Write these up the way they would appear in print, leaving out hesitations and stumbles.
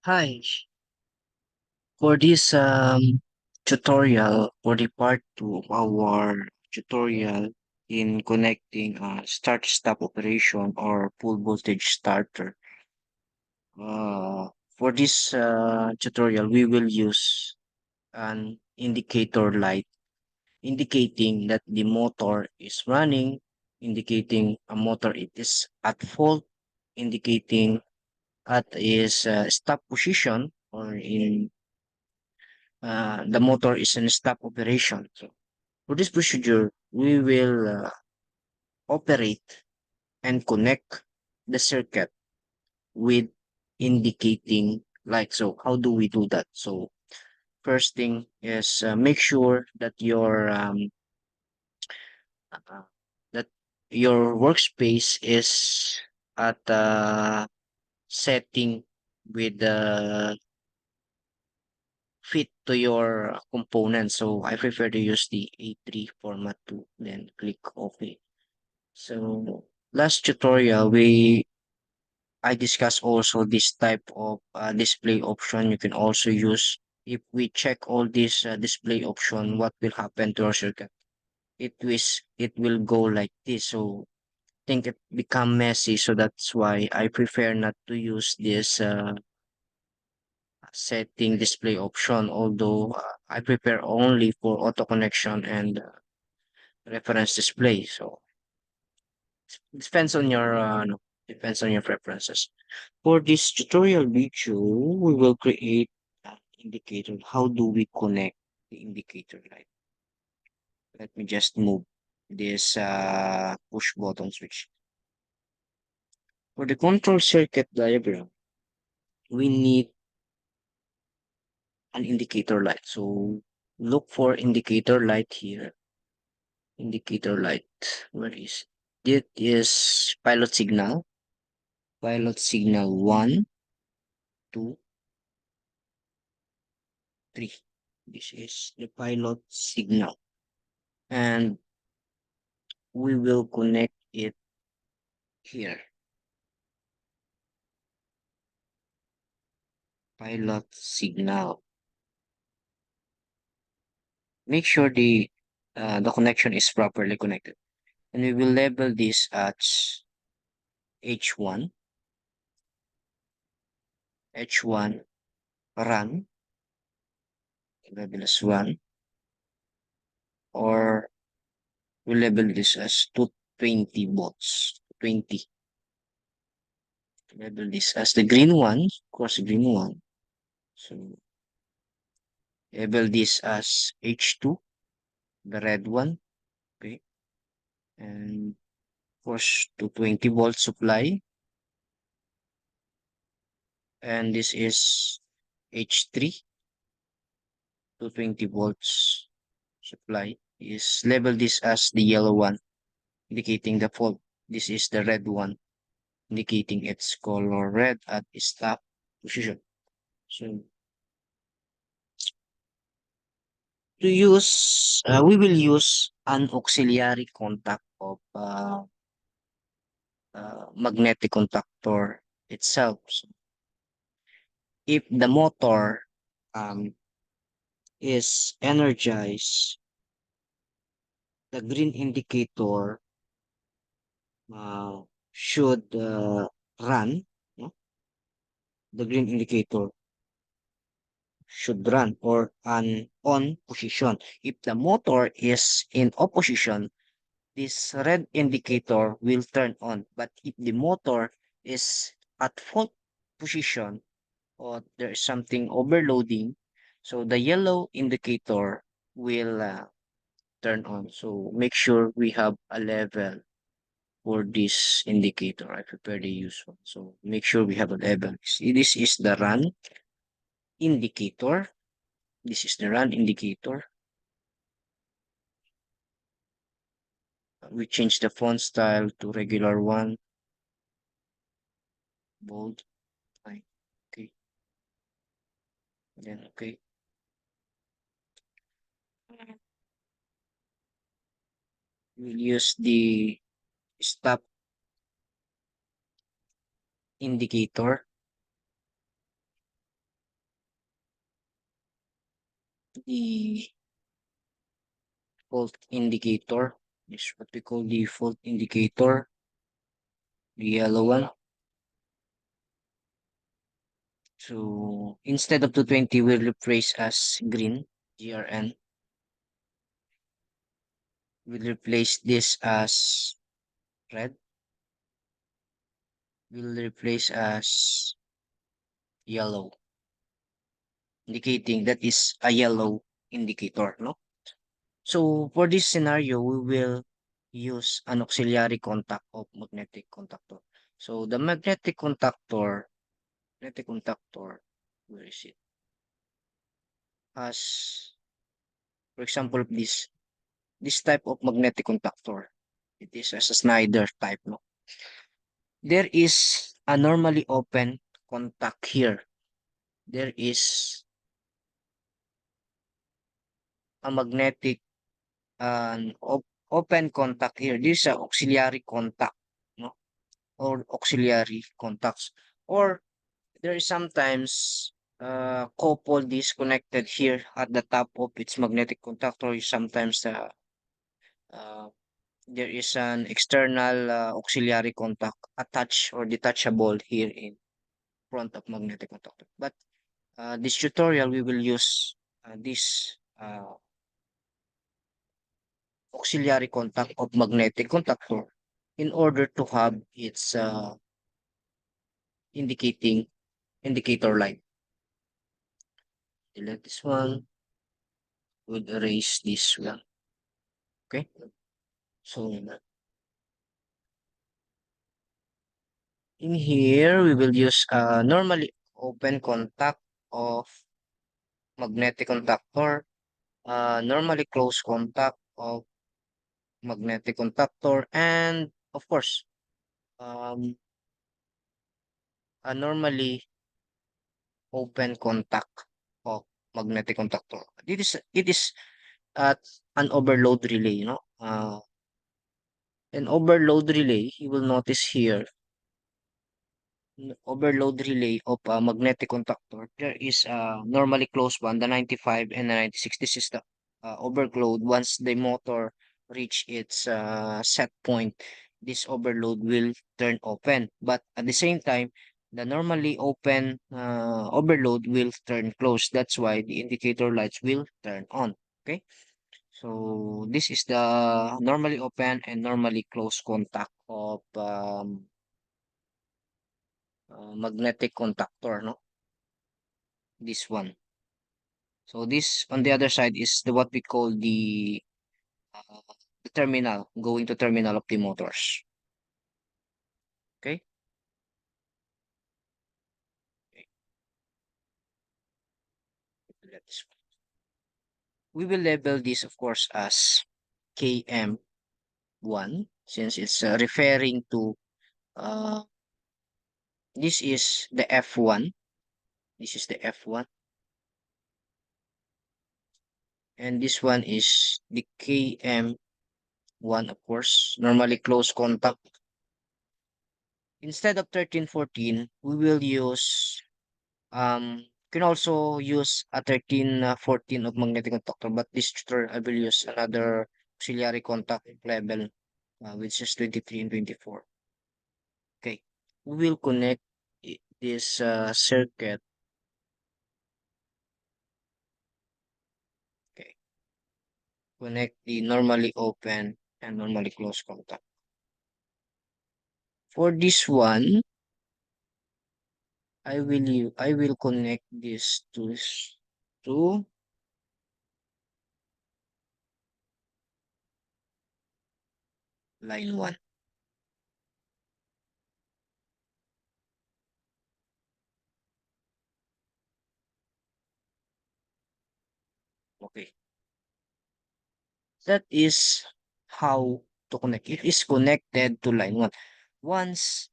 Hi, for this tutorial, for the part 2 of our tutorial in connecting start-stop operation or full voltage starter. For this tutorial, we will use an indicator light indicating that the motor is running, indicating a motor it is at fault, indicating at is stop position or in the motor is in stop operation. So for this procedure, we will operate and connect the circuit with indicating light. So how do we do that? So first thing is make sure that uh, that your workspace is at setting with the fit to your components. So I prefer to use the A3 format to then click OK. So last tutorial, I discussed also this type of display option you can also use. If we check all these display option, what will happen to our circuit? It will go like this. So think it become messy. So that's why I prefer not to use this setting display option. Although I prepare only for auto connection and reference display. So depends on your depends on your preferences. For this tutorial video, we will create an indicator. How do we connect the indicator light? Let me just move this push button switch. For the control circuit diagram, we need an indicator light. So look for indicator light here. Indicator light. Where is it? It is pilot signal. Pilot signal 1, 2, 3. This is the pilot signal. And we will connect it here. Pilot signal. Make sure the connection is properly connected. And we will label this as H1, H1 run, label as run, or we label this as 220 volts, 20. Label this as the green one, of course, the green one. So label this as H2, the red one, okay, and of course 220 volt supply, and this is H3, 220 volts supply is label this as the yellow one, indicating the fault. This is the red one, indicating its color red at stop position. So we will use an auxiliary contact of magnetic contactor itself. So if the motor um, is energized, the green indicator uh, should run. No? The green indicator should run or an on position. If the motor is in opposition, this red indicator will turn on. But if the motor is at fault position or there is something overloading, so the yellow indicator will turn on. So make sure we have a level for this indicator. I prepare the use one. So make sure we have a level. See, this is the run indicator. This is the run indicator. We change the font style to regular one, bold. Fine. Okay. Then okay. We'll use the stop indicator. the fault indicator. This is what we call the fault indicator, the yellow one. So instead of 220, we'll replace as green, GRN. We'll replace this as red. We'll replace as yellow, indicating that is a yellow indicator, no? So for this scenario, we will use an auxiliary contact of magnetic contactor. So the magnetic contactor, where is it? Has, for example, this type of magnetic contactor. It is as a Snyder type, no? There is a normally open contact here. There is a magnetic open contact here. This is a auxiliary contact, no? Or auxiliary contacts. Or there is sometimes couple disconnected here at the top of its magnetic contactor. Sometimes uh, there is an external auxiliary contact attached or detachable here in front of magnetic contactor. But this tutorial, we will use this auxiliary contact of magnetic contactor in order to have its indicator light. Delete this one. We'll erase this one. Okay. So in here, we will use normally open contact of magnetic contactor, normally close contact of magnetic contactor, and of course, um, a normally open contact of magnetic contactor. It is at an overload relay, you know. An overload relay, you will notice here, overload relay of a magnetic contactor, there is a normally closed one, the 95 and the 96. This is the overload. Once the motor reach its set point, this overload will turn open. But at the same time, the normally open overload will turn closed. That's why the indicator lights will turn on. Okay. So this is the normally open and normally closed contact of magnetic contactor, no? This one. So this on the other side is the what we call uh, the terminal, going to terminal of the motors. Okay. Okay. Let this one. We will label this, of course, as KM1 since it's referring to this is the F1. This is the F1, and this one is the KM1, of course, normally close contact. Instead of 1314, we will use can also use a 1314 of magnetic contactor, but this tutorial I will use another auxiliary contact level, which is 23 and 24. Okay, we will connect this circuit. Okay, connect the normally open and normally closed contact. For this one, I will connect this to line 1. Okay, that is how to connect. It is connected to line 1. Once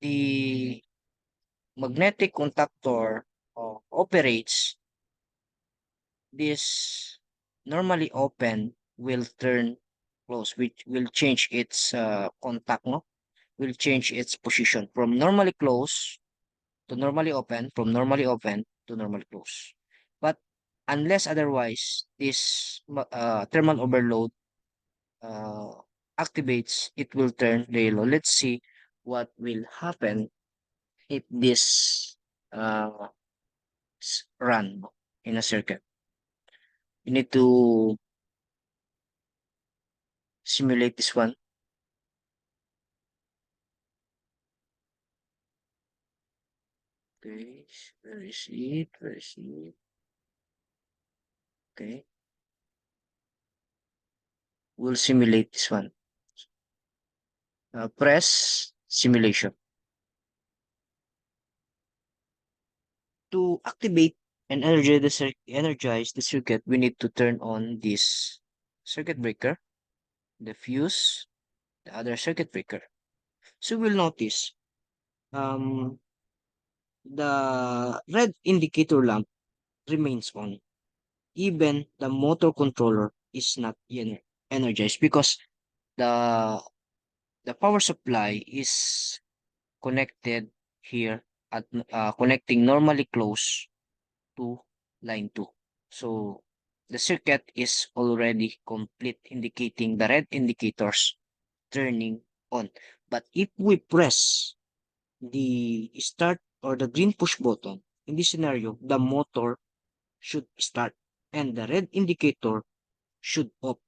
the magnetic contactor operates, this normally open will turn close, which will change its contact, no? Will change its position from normally close to normally open, from normally open to normally close. But Unless otherwise, this thermal overload uh, activates, it will turn the yellow. Let's see what will happen if this uh, run in a circuit. You need to simulate this one. Okay, where is it? Where is it? Okay, we'll simulate this one. Press simulation. To activate and energize the circuit, we need to turn on this circuit breaker, the fuse, the other circuit breaker. So we'll notice um, the red indicator lamp remains on. Even the motor controller is not energized because the the power supply is connected here at connecting normally close to line 2. So the circuit is already complete, indicating the red indicators turning on. But if we press the start or the green push button, in this scenario, the motor should start and the red indicator should off.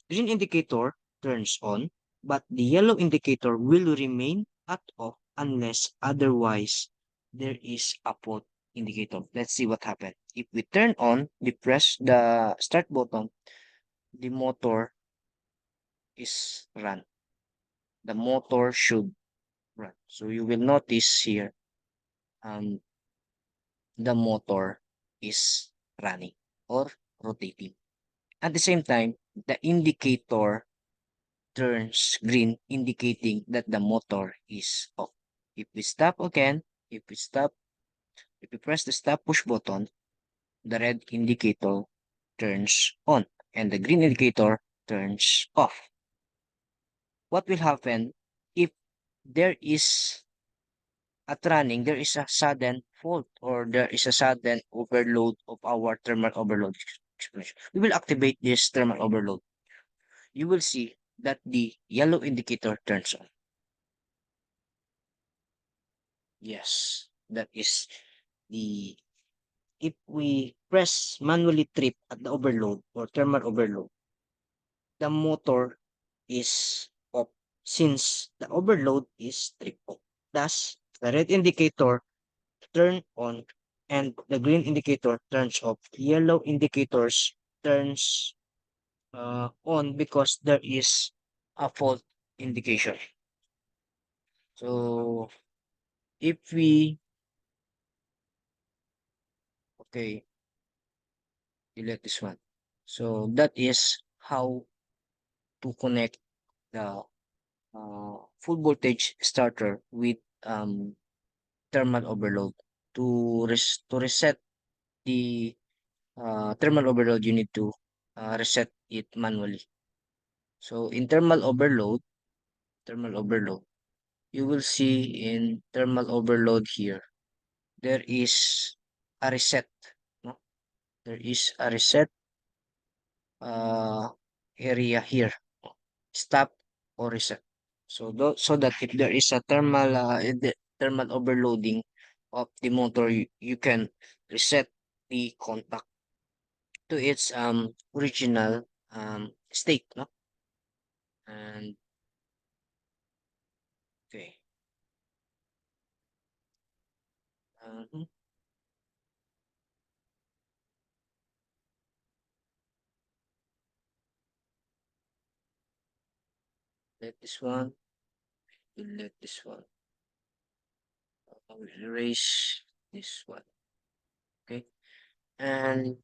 Green indicator turns on, but the yellow indicator will remain at off unless otherwise there is a fault indicator. Let's see what happened. If we turn on, we press the start button, the motor is run. The motor should run. So you will notice here, um, the motor is running or rotating. At the same time, the indicator turns green, indicating that the motor is off. If we stop again, if we stop, if we press the stop push button, the red indicator turns on and the green indicator turns off. What will happen if there is at running, there is a sudden fault or there is a sudden overload of our thermal overload explanation? We will activate this thermal overload. You will see that the yellow indicator turns on. Yes, that is the if we press manually trip at the overload or thermal overload, the motor is off since the overload is tripped off. Thus, the red indicator turn on and the green indicator turns off. Yellow indicators turns on because there is a fault indication. So if we okay, delete this one. So that is how to connect the full voltage starter with thermal overload. To reset the thermal overload, you need to reset it manually. So in thermal overload, you will see in thermal overload here, there is a reset. No? There is a reset uh, area here. Stop or reset. So that if there is a thermal overloading of the motor, you can reset the contact to its original state, no? And okay. Mhm. Let this one, let this one. I will erase this one. Okay. And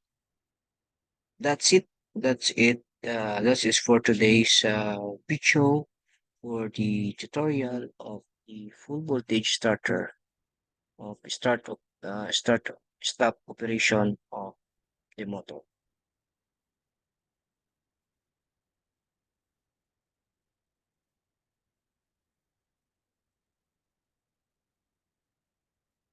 that's it. That's it. That is for today's video for the tutorial of the full voltage starter of start stop operation of the motor.